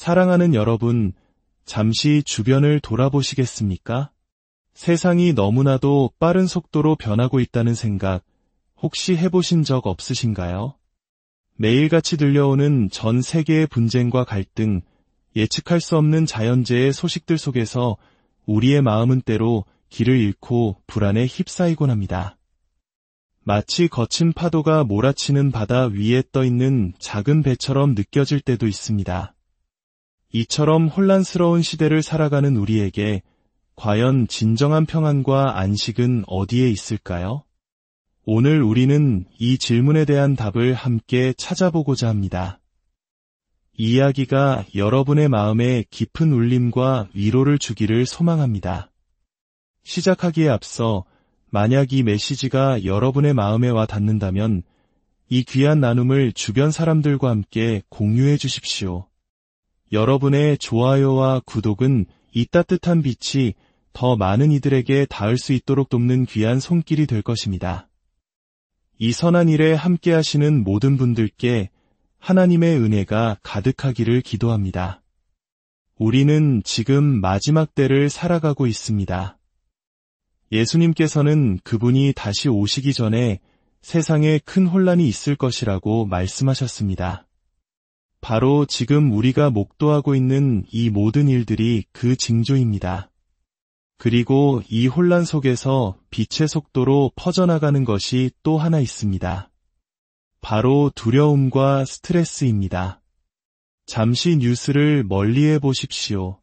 사랑하는 여러분, 잠시 주변을 돌아보시겠습니까? 세상이 너무나도 빠른 속도로 변하고 있다는 생각, 혹시 해보신 적 없으신가요? 매일같이 들려오는 전 세계의 분쟁과 갈등, 예측할 수 없는 자연재해 소식들 속에서 우리의 마음은 때로 길을 잃고 불안에 휩싸이곤 합니다. 마치 거친 파도가 몰아치는 바다 위에 떠있는 작은 배처럼 느껴질 때도 있습니다. 이처럼 혼란스러운 시대를 살아가는 우리에게 과연 진정한 평안과 안식은 어디에 있을까요? 오늘 우리는 이 질문에 대한 답을 함께 찾아보고자 합니다. 이 이야기가 여러분의 마음에 깊은 울림과 위로를 주기를 소망합니다. 시작하기에 앞서 만약 이 메시지가 여러분의 마음에 와 닿는다면 이 귀한 나눔을 주변 사람들과 함께 공유해 주십시오. 여러분의 좋아요와 구독은 이 따뜻한 빛이 더 많은 이들에게 닿을 수 있도록 돕는 귀한 손길이 될 것입니다. 이 선한 일에 함께 하시는 모든 분들께 하나님의 은혜가 가득하기를 기도합니다. 우리는 지금 마지막 때를 살아가고 있습니다. 예수님께서는 그분이 다시 오시기 전에 세상에 큰 혼란이 있을 것이라고 말씀하셨습니다. 바로 지금 우리가 목도하고 있는 이 모든 일들이 그 징조입니다. 그리고 이 혼란 속에서 빛의 속도로 퍼져나가는 것이 또 하나 있습니다. 바로 두려움과 스트레스입니다. 잠시 뉴스를 멀리해 보십시오.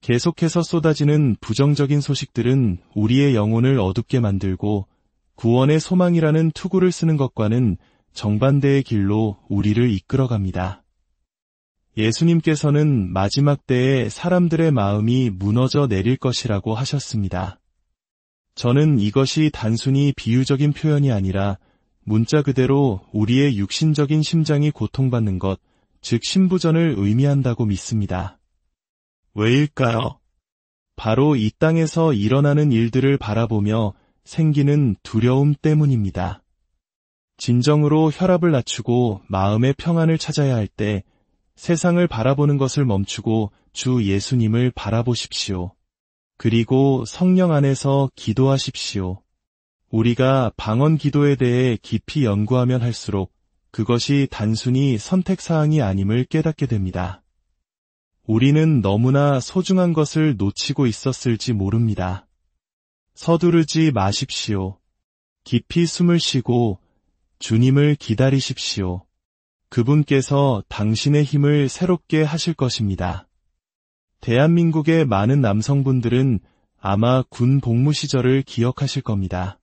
계속해서 쏟아지는 부정적인 소식들은 우리의 영혼을 어둡게 만들고 구원의 소망이라는 투구를 쓰는 것과는 정반대의 길로 우리를 이끌어갑니다. 예수님께서는 마지막 때에 사람들의 마음이 무너져 내릴 것이라고 하셨습니다. 저는 이것이 단순히 비유적인 표현이 아니라 문자 그대로 우리의 육신적인 심장이 고통받는 것, 즉 신부전을 의미한다고 믿습니다. 왜일까요? 바로 이 땅에서 일어나는 일들을 바라보며 생기는 두려움 때문입니다. 진정으로 혈압을 낮추고 마음의 평안을 찾아야 할 때 세상을 바라보는 것을 멈추고 주 예수님을 바라보십시오. 그리고 성령 안에서 기도하십시오. 우리가 방언 기도에 대해 깊이 연구하면 할수록 그것이 단순히 선택사항이 아님을 깨닫게 됩니다. 우리는 너무나 소중한 것을 놓치고 있었을지 모릅니다. 서두르지 마십시오. 깊이 숨을 쉬고 주님을 기다리십시오. 그분께서 당신의 힘을 새롭게 하실 것입니다. 대한민국의 많은 남성분들은 아마 군 복무 시절을 기억하실 겁니다.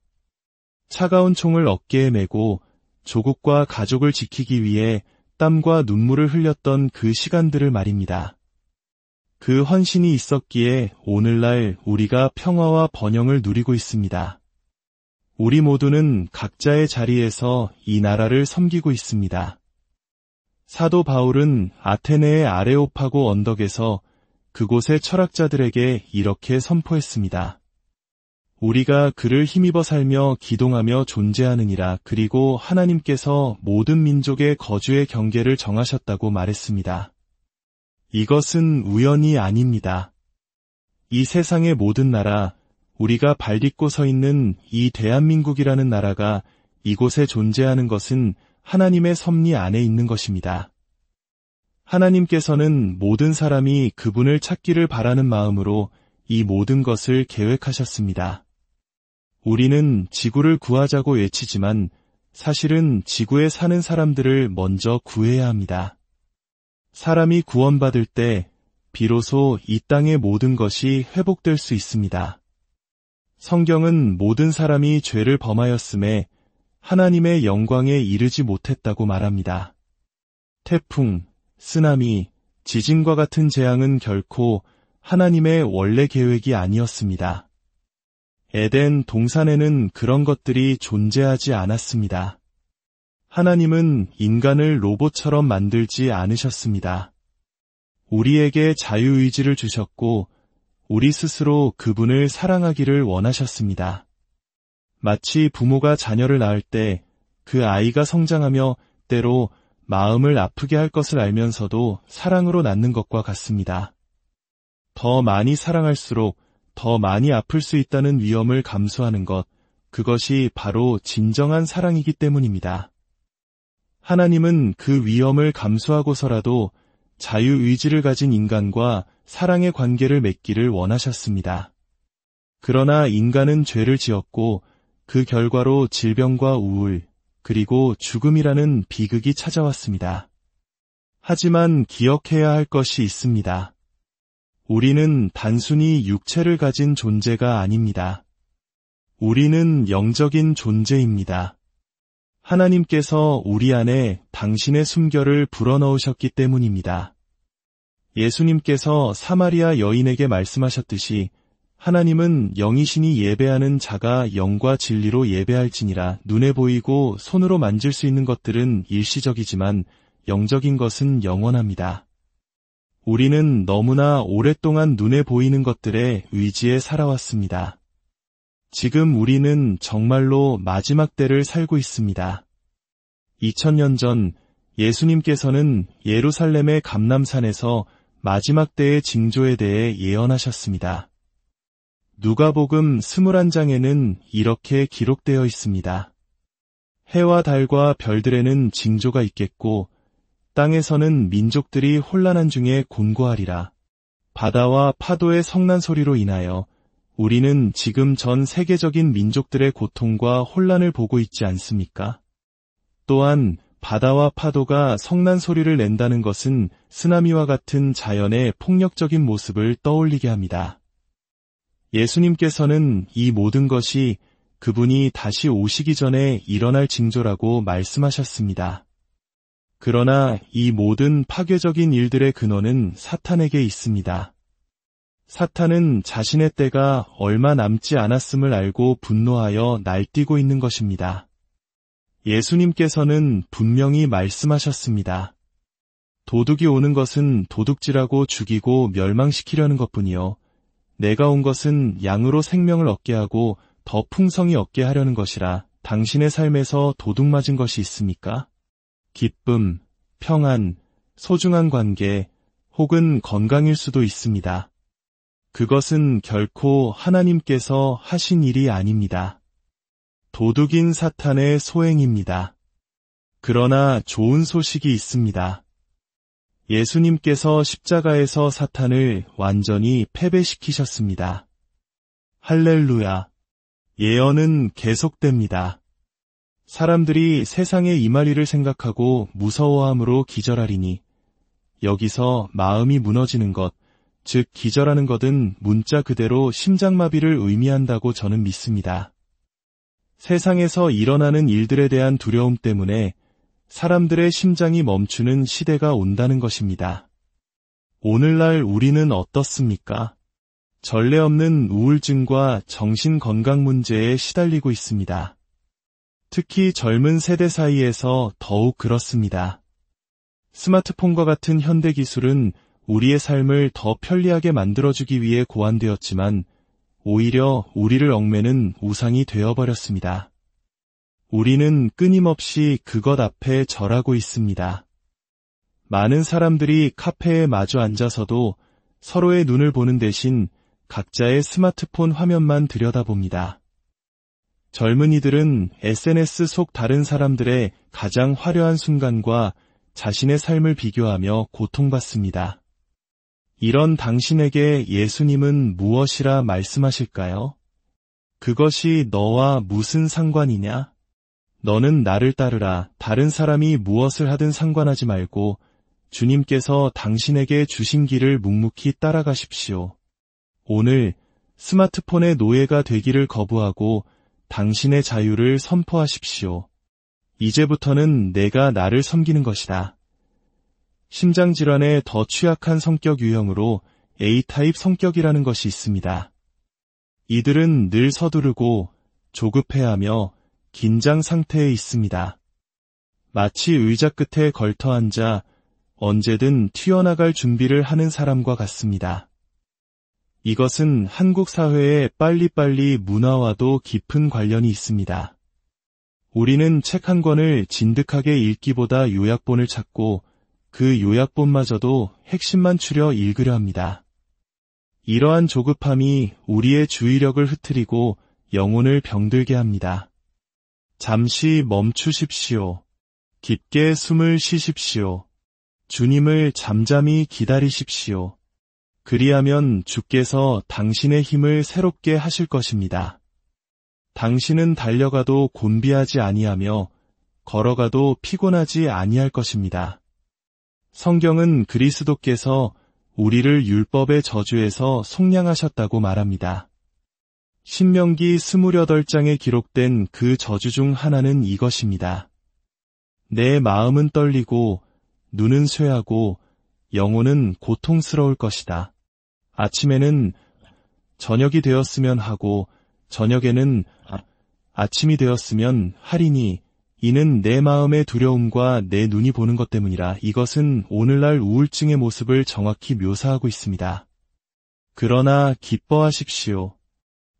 차가운 총을 어깨에 메고 조국과 가족을 지키기 위해 땀과 눈물을 흘렸던 그 시간들을 말입니다. 그 헌신이 있었기에 오늘날 우리가 평화와 번영을 누리고 있습니다. 우리 모두는 각자의 자리에서 이 나라를 섬기고 있습니다. 사도 바울은 아테네의 아레오파고 언덕에서 그곳의 철학자들에게 이렇게 선포했습니다. 우리가 그를 힘입어 살며 기동하며 존재하느니라. 그리고 하나님께서 모든 민족의 거주의 경계를 정하셨다고 말했습니다. 이것은 우연이 아닙니다. 이 세상의 모든 나라, 우리가 발딛고 서 있는 이 대한민국이라는 나라가 이곳에 존재하는 것은 하나님의 섭리 안에 있는 것입니다. 하나님께서는 모든 사람이 그분을 찾기를 바라는 마음으로 이 모든 것을 계획하셨습니다. 우리는 지구를 구하자고 외치지만 사실은 지구에 사는 사람들을 먼저 구해야 합니다. 사람이 구원받을 때 비로소 이 땅의 모든 것이 회복될 수 있습니다. 성경은 모든 사람이 죄를 범하였음에 하나님의 영광에 이르지 못했다고 말합니다. 태풍, 쓰나미, 지진과 같은 재앙은 결코 하나님의 원래 계획이 아니었습니다. 에덴 동산에는 그런 것들이 존재하지 않았습니다. 하나님은 인간을 로봇처럼 만들지 않으셨습니다. 우리에게 자유의지를 주셨고 우리 스스로 그분을 사랑하기를 원하셨습니다. 마치 부모가 자녀를 낳을 때 그 아이가 성장하며 때로 마음을 아프게 할 것을 알면서도 사랑으로 낳는 것과 같습니다. 더 많이 사랑할수록 더 많이 아플 수 있다는 위험을 감수하는 것, 그것이 바로 진정한 사랑이기 때문입니다. 하나님은 그 위험을 감수하고서라도 자유의지를 가진 인간과 사랑의 관계를 맺기를 원하셨습니다. 그러나 인간은 죄를 지었고 그 결과로 질병과 우울, 그리고 죽음이라는 비극이 찾아왔습니다. 하지만 기억해야 할 것이 있습니다. 우리는 단순히 육체를 가진 존재가 아닙니다. 우리는 영적인 존재입니다. 하나님께서 우리 안에 당신의 숨결을 불어넣으셨기 때문입니다. 예수님께서 사마리아 여인에게 말씀하셨듯이 하나님은 영이시니 예배하는 자가 영과 진리로 예배할지니라. 눈에 보이고 손으로 만질 수 있는 것들은 일시적이지만 영적인 것은 영원합니다. 우리는 너무나 오랫동안 눈에 보이는 것들에 의지해 살아왔습니다. 지금 우리는 정말로 마지막 때를 살고 있습니다. 2000년 전 예수님께서는 예루살렘의 감람산에서 마지막 때의 징조에 대해 예언하셨습니다. 누가복음 21장에는 이렇게 기록되어 있습니다. 해와 달과 별들에는 징조가 있겠고 땅에서는 민족들이 혼란한 중에 곤고하리라. 바다와 파도의 성난 소리로 인하여 우리는 지금 전 세계적인 민족들의 고통과 혼란을 보고 있지 않습니까? 또한 바다와 파도가 성난 소리를 낸다는 것은 쓰나미와 같은 자연의 폭력적인 모습을 떠올리게 합니다. 예수님께서는 이 모든 것이 그분이 다시 오시기 전에 일어날 징조라고 말씀하셨습니다. 그러나 이 모든 파괴적인 일들의 근원은 사탄에게 있습니다. 사탄은 자신의 때가 얼마 남지 않았음을 알고 분노하여 날뛰고 있는 것입니다. 예수님께서는 분명히 말씀하셨습니다. 도둑이 오는 것은 도둑질하고 죽이고 멸망시키려는 것뿐이요. 내가 온 것은 양으로 생명을 얻게 하고 더 풍성히 얻게 하려는 것이라. 당신의 삶에서 도둑 맞은 것이 있습니까? 기쁨, 평안, 소중한 관계, 혹은 건강일 수도 있습니다. 그것은 결코 하나님께서 하신 일이 아닙니다. 도둑인 사탄의 소행입니다. 그러나 좋은 소식이 있습니다. 예수님께서 십자가에서 사탄을 완전히 패배시키셨습니다. 할렐루야. 예언은 계속됩니다. 사람들이 세상에 임할 일을 생각하고 무서워함으로 기절하리니 여기서 마음이 무너지는 것, 즉 기절하는 것은 문자 그대로 심장마비를 의미한다고 저는 믿습니다. 세상에서 일어나는 일들에 대한 두려움 때문에 사람들의 심장이 멈추는 시대가 온다는 것입니다. 오늘날 우리는 어떻습니까? 전례 없는 우울증과 정신건강 문제에 시달리고 있습니다. 특히 젊은 세대 사이에서 더욱 그렇습니다. 스마트폰과 같은 현대기술은 우리의 삶을 더 편리하게 만들어주기 위해 고안되었지만 오히려 우리를 얽매는 우상이 되어버렸습니다. 우리는 끊임없이 그것 앞에 절하고 있습니다. 많은 사람들이 카페에 마주 앉아서도 서로의 눈을 보는 대신 각자의 스마트폰 화면만 들여다봅니다. 젊은이들은 SNS 속 다른 사람들의 가장 화려한 순간과 자신의 삶을 비교하며 고통받습니다. 이런 당신에게 예수님은 무엇이라 말씀하실까요? 그것이 너와 무슨 상관이냐? 너는 나를 따르라. 다른 사람이 무엇을 하든 상관하지 말고 주님께서 당신에게 주신 길을 묵묵히 따라가십시오. 오늘 스마트폰의 노예가 되기를 거부하고 당신의 자유를 선포하십시오. 이제부터는 내가 나를 섬기는 것이다. 심장질환의 더 취약한 성격 유형으로 A타입 성격이라는 것이 있습니다. 이들은 늘 서두르고 조급해하며 긴장 상태에 있습니다. 마치 의자 끝에 걸터 앉아 언제든 튀어나갈 준비를 하는 사람과 같습니다. 이것은 한국 사회의 빨리빨리 문화와도 깊은 관련이 있습니다. 우리는 책 한 권을 진득하게 읽기보다 요약본을 찾고 그 요약본마저도 핵심만 추려 읽으려 합니다. 이러한 조급함이 우리의 주의력을 흐트리고 영혼을 병들게 합니다. 잠시 멈추십시오. 깊게 숨을 쉬십시오. 주님을 잠잠히 기다리십시오. 그리하면 주께서 당신의 힘을 새롭게 하실 것입니다. 당신은 달려가도 곤비하지 아니하며 걸어가도 피곤하지 아니할 것입니다. 성경은 그리스도께서 우리를 율법의 저주에서 속량하셨다고 말합니다. 신명기 28장에 기록된 그 저주 중 하나는 이것입니다. 내 마음은 떨리고 눈은 쇠하고 영혼은 고통스러울 것이다. 아침에는 저녁이 되었으면 하고 저녁에는 아침이 되었으면 하리니 이는 내 마음의 두려움과 내 눈이 보는 것 때문이라. 이것은 오늘날 우울증의 모습을 정확히 묘사하고 있습니다. 그러나 기뻐하십시오.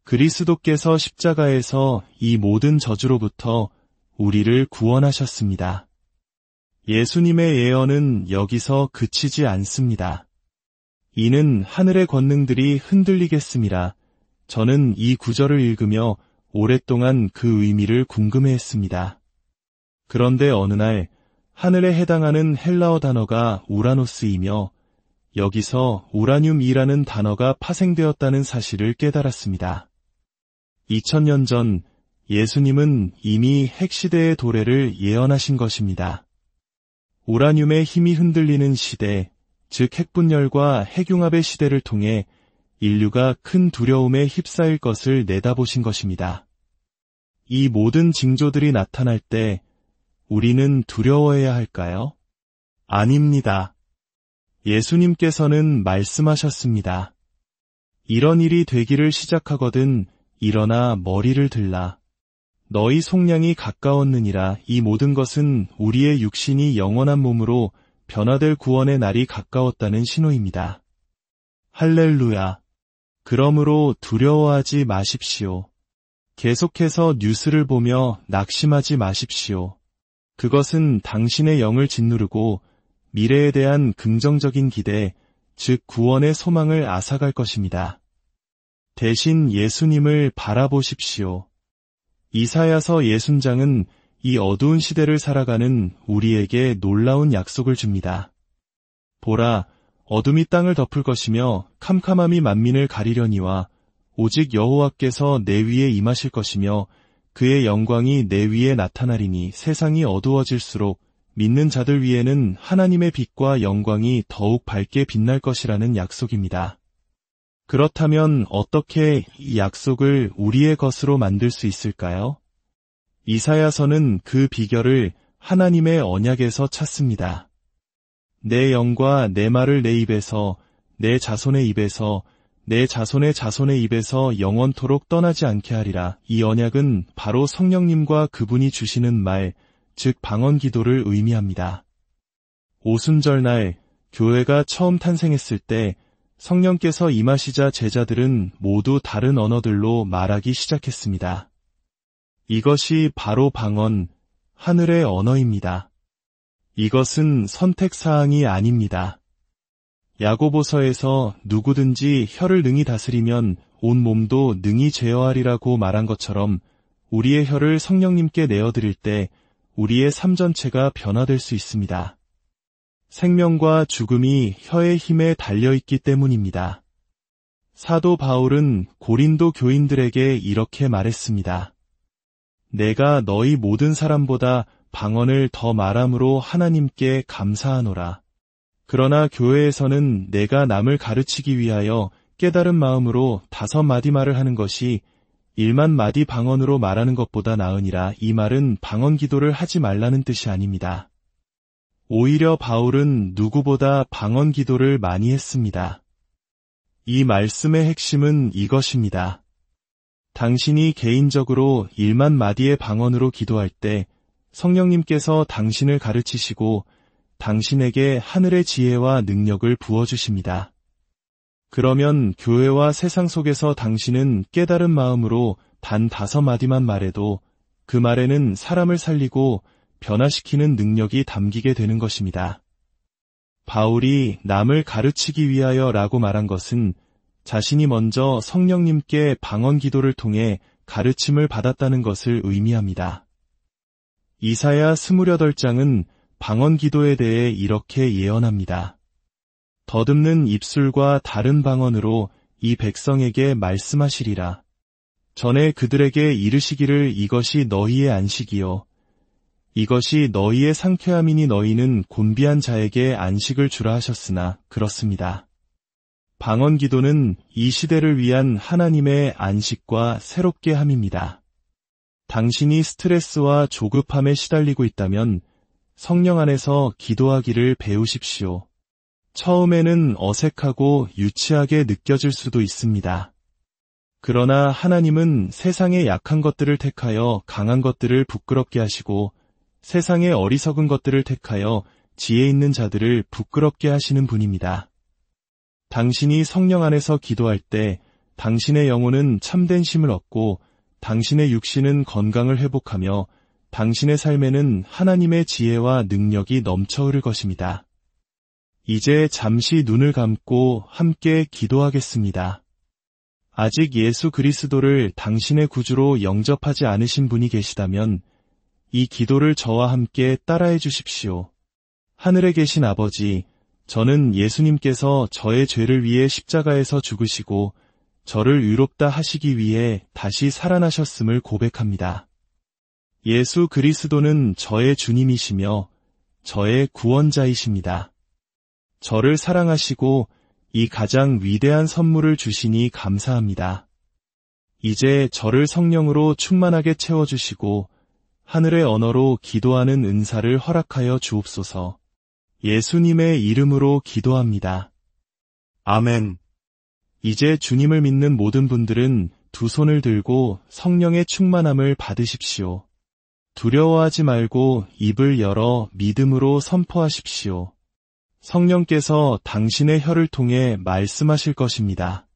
그리스도께서 십자가에서 이 모든 저주로부터 우리를 구원하셨습니다. 예수님의 예언은 여기서 그치지 않습니다. 이는 하늘의 권능들이 흔들리겠음이라. 저는 이 구절을 읽으며 오랫동안 그 의미를 궁금해했습니다. 그런데 어느 날 하늘에 해당하는 헬라어 단어가 우라노스이며 여기서 우라늄이라는 단어가 파생되었다는 사실을 깨달았습니다. 2000년 전 예수님은 이미 핵시대의 도래를 예언하신 것입니다. 우라늄의 힘이 흔들리는 시대, 즉 핵분열과 핵융합의 시대를 통해 인류가 큰 두려움에 휩싸일 것을 내다보신 것입니다. 이 모든 징조들이 나타날 때 우리는 두려워해야 할까요? 아닙니다. 예수님께서는 말씀하셨습니다. 이런 일이 되기를 시작하거든 일어나 머리를 들라. 너희 속량이 가까웠느니라. 이 모든 것은 우리의 육신이 영원한 몸으로 변화될 구원의 날이 가까웠다는 신호입니다. 할렐루야. 그러므로 두려워하지 마십시오. 계속해서 뉴스를 보며 낙심하지 마십시오. 그것은 당신의 영을 짓누르고 미래에 대한 긍정적인 기대, 즉 구원의 소망을 앗아갈 것입니다. 대신 예수님을 바라보십시오. 이사야서 60장은 이 어두운 시대를 살아가는 우리에게 놀라운 약속을 줍니다. 보라, 어둠이 땅을 덮을 것이며 캄캄함이 만민을 가리려니와 오직 여호와께서 내 위에 임하실 것이며 그의 영광이 내 위에 나타나리니 세상이 어두워질수록 믿는 자들 위에는 하나님의 빛과 영광이 더욱 밝게 빛날 것이라는 약속입니다. 그렇다면 어떻게 이 약속을 우리의 것으로 만들 수 있을까요? 이사야서는 그 비결을 하나님의 언약에서 찾습니다. 내 영과 내 말을 내 입에서, 내 자손의 입에서, 내 자손의 자손의 입에서 영원토록 떠나지 않게 하리라. 이 언약은 바로 성령님과 그분이 주시는 말, 즉 방언 기도를 의미합니다. 오순절날 교회가 처음 탄생했을 때 성령께서 임하시자 제자들은 모두 다른 언어들로 말하기 시작했습니다. 이것이 바로 방언, 하늘의 언어입니다. 이것은 선택사항이 아닙니다. 야고보서에서 누구든지 혀를 능히 다스리면 온 몸도 능히 제어하리라고 말한 것처럼 우리의 혀를 성령님께 내어드릴 때 우리의 삶 전체가 변화될 수 있습니다. 생명과 죽음이 혀의 힘에 달려있기 때문입니다. 사도 바울은 고린도 교인들에게 이렇게 말했습니다. 내가 너희 모든 사람보다 방언을 더 말함으로 하나님께 감사하노라. 그러나 교회에서는 내가 남을 가르치기 위하여 깨달은 마음으로 5마디 말을 하는 것이 1만 마디 방언으로 말하는 것보다 나으니라. 이 말은 방언 기도를 하지 말라는 뜻이 아닙니다. 오히려 바울은 누구보다 방언 기도를 많이 했습니다. 이 말씀의 핵심은 이것입니다. 당신이 개인적으로 1만 마디의 방언으로 기도할 때 성령님께서 당신을 가르치시고 당신에게 하늘의 지혜와 능력을 부어주십니다. 그러면 교회와 세상 속에서 당신은 깨달은 마음으로 단 5마디만 말해도 그 말에는 사람을 살리고 변화시키는 능력이 담기게 되는 것입니다. 바울이 남을 가르치기 위하여 라고 말한 것은 자신이 먼저 성령님께 방언 기도를 통해 가르침을 받았다는 것을 의미합니다. 이사야 28장은 방언 기도에 대해 이렇게 예언합니다. 더듬는 입술과 다른 방언으로 이 백성에게 말씀하시리라. 전에 그들에게 이르시기를 이것이 너희의 안식이요. 이것이 너희의 상쾌함이니 너희는 곤비한 자에게 안식을 주라 하셨으나 그렇습니다. 방언 기도는 이 시대를 위한 하나님의 안식과 새롭게 함입니다. 당신이 스트레스와 조급함에 시달리고 있다면 성령 안에서 기도하기를 배우십시오. 처음에는 어색하고 유치하게 느껴질 수도 있습니다. 그러나 하나님은 세상의 약한 것들을 택하여 강한 것들을 부끄럽게 하시고 세상의 어리석은 것들을 택하여 지혜 있는 자들을 부끄럽게 하시는 분입니다. 당신이 성령 안에서 기도할 때 당신의 영혼은 참된 쉼을 얻고 당신의 육신은 건강을 회복하며 당신의 삶에는 하나님의 지혜와 능력이 넘쳐 흐를 것입니다. 이제 잠시 눈을 감고 함께 기도하겠습니다. 아직 예수 그리스도를 당신의 구주로 영접하지 않으신 분이 계시다면 이 기도를 저와 함께 따라해 주십시오. 하늘에 계신 아버지, 저는 예수님께서 저의 죄를 위해 십자가에서 죽으시고 저를 의롭다 하시기 위해 다시 살아나셨음을 고백합니다. 예수 그리스도는 저의 주님이시며 저의 구원자이십니다. 저를 사랑하시고 이 가장 위대한 선물을 주시니 감사합니다. 이제 저를 성령으로 충만하게 채워주시고 하늘의 언어로 기도하는 은사를 허락하여 주옵소서. 예수님의 이름으로 기도합니다. 아멘. 이제 주님을 믿는 모든 분들은 두 손을 들고 성령의 충만함을 받으십시오. 두려워하지 말고 입을 열어 믿음으로 선포하십시오. 성령께서 당신의 혀를 통해 말씀하실 것입니다.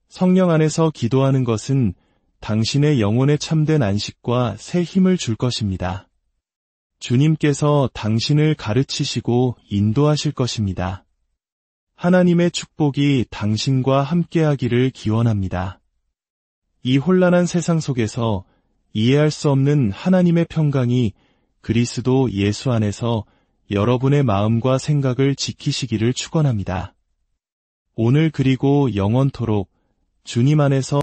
성령 안에서 기도하는 것은 당신의 영혼에 참된 안식과 새 힘을 줄 것입니다. 주님께서 당신을 가르치시고 인도하실 것입니다. 하나님의 축복이 당신과 함께하기를 기원합니다. 이 혼란한 세상 속에서 이해할 수 없는 하나님의 평강이 그리스도 예수 안에서 여러분의 마음과 생각을 지키시기를 축원합니다. 오늘 그리고 영원토록 주님 안에서